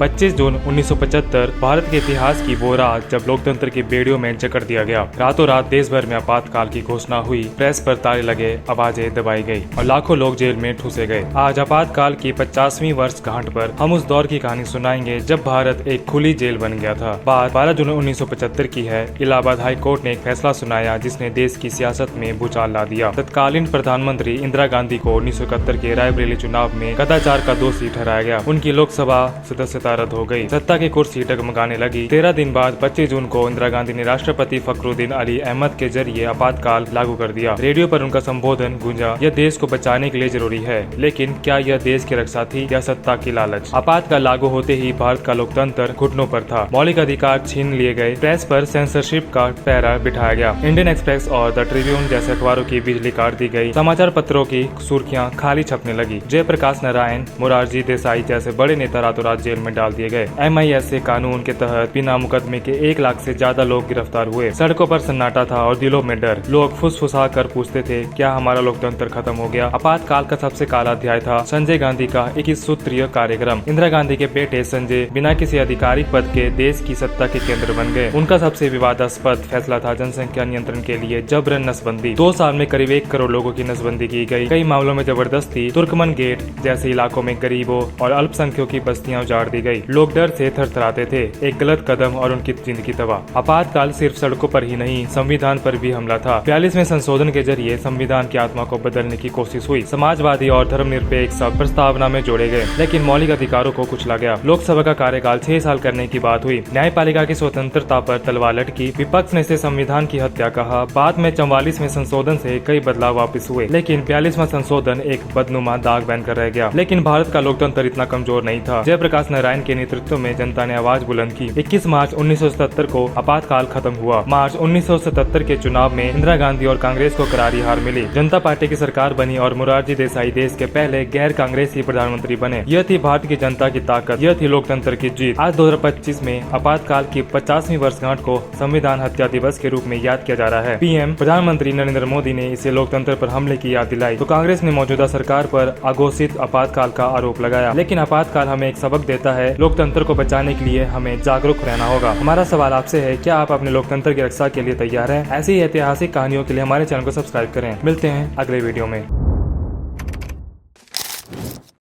25 जून 1975 भारत के इतिहास की वो रात जब लोकतंत्र की बेड़ियों में जकड़ दिया गया। रातों रात देश भर में आपातकाल की घोषणा हुई, प्रेस पर ताले लगे, आवाजें दबाई गई और लाखों लोग जेल में ठूसे गए। आज आपातकाल की 50वीं वर्षगांठ पर हम उस दौर की कहानी सुनाएंगे जब भारत एक खुली जेल बन गया था। बात 12 जून 1975 की है। इलाहाबाद हाई कोर्ट ने एक फैसला सुनाया जिसने देश की सियासत में भूचाल ला दिया। तत्कालीन प्रधानमंत्री इंदिरा गांधी को 1971 के रायबरेली चुनाव में कदाचार का दोषी ठहराया गया। उनकी लोकसभा सदस्यता रद्द हो गई। सत्ता की कुर्सी डगमगाने लगी। 13 दिन बाद 25 जून को इंदिरा गांधी ने राष्ट्रपति फखरुद्दीन अली अहमद के जरिए आपातकाल लागू कर दिया। रेडियो पर उनका संबोधन गूंजा, यह देश को बचाने के लिए जरूरी है, लेकिन क्या यह देश की रक्षा थी या सत्ता की लालच? आपातकाल लागू होते ही भारत का लोकतंत्र घुटनों पर था। मौलिक अधिकार छीन लिए गए। प्रेस पर सेंसरशिप का पहरा बिठाया गया। इंडियन एक्सप्रेस और द ट्रिब्यून जैसे अखबारों की बिजली काट दी गई। समाचार पत्रों की सुर्खियां खाली छपने लगी। जयप्रकाश नारायण, मोरारजी देसाई जैसे बड़े नेता रातों रात जेल में डाल दिए गए। MIS कानून के तहत बिना मुकदमे के 1 लाख से ज्यादा लोग गिरफ्तार हुए। सड़कों पर सन्नाटा था और दिलों में डर। लोग फुसफुसा कर पूछते थे, क्या हमारा लोकतंत्र खत्म हो गया? आपातकाल का सबसे काला अध्याय था संजय गांधी का 21 सूत्रीय कार्यक्रम। इंदिरा गांधी के बेटे संजय बिना किसी आधिकारिक पद के देश की सत्ता के केंद्र बन गए। उनका सबसे विवादास्पद फैसला था जनसंख्या नियंत्रण के लिए जबरन नसबंदी। 2 साल में करीब 1 करोड़ लोगों की नसबंदी की गई। कई मामलों में जबरदस्ती तुर्कमन गेट जैसे इलाकों में गरीबों और अल्पसंख्यकों की बस्तियां उजाड़ दी गई। लोग डर से थरथराते थे। एक गलत कदम और उनकी जिंदगी तबाह। आपातकाल सिर्फ सड़कों पर ही नहीं, संविधान पर भी हमला था। 42वें संशोधन के जरिए संविधान की आत्मा को बदलने की कोशिश हुई। समाजवादी और धर्मनिरपेक्ष सब प्रस्तावना में जोड़े गए, लेकिन मौलिक अधिकारों को कुचला गया। लोकसभा का कार्यकाल 6 साल करने की बात हुई। न्यायपालिका की स्वतंत्रता पर तलवार लटकी। विपक्ष ने इसे संविधान की हत्या कहा। बाद में 44वें संशोधन से कई बदलाव वापस हुए, लेकिन 42वां संशोधन एक बदनुमा दाग बनकर रह गया। लेकिन भारत का लोकतंत्र इतना कमजोर नहीं था। जयप्रकाश नारायण के नेतृत्व में जनता ने आवाज बुलंद की। 21 मार्च 1977 को आपातकाल खत्म हुआ। मार्च 1977 के चुनाव में इंदिरा गांधी और कांग्रेस को करारी हार मिली। जनता पार्टी की सरकार बनी और मोरारजी देसाई देश के पहले गैर कांग्रेसी प्रधानमंत्री बने। यह थी भारत की जनता की ताकत, यह थी लोकतंत्र की जीत। आज 2025 में आपातकाल की 50वीं वर्षगांठ को संविधान हत्या दिवस के रूप में याद किया जा रहा है। PM प्रधानमंत्री नरेंद्र मोदी ने इसे लोकतंत्र पर हमले की याद दिलाई तो कांग्रेस ने मौजूदा सरकार पर अघोषित आपातकाल का आरोप लगाया। लेकिन आपातकाल हमें एक सबक देता है, लोकतंत्र को बचाने के लिए हमें जागरूक रहना होगा। हमारा सवाल आपसे है, क्या आप अपने लोकतंत्र की रक्षा के लिए तैयार हैं? ऐसी ऐतिहासिक कहानियों के लिए हमारे चैनल को सब्सक्राइब करें। मिलते हैं अगले वीडियो में।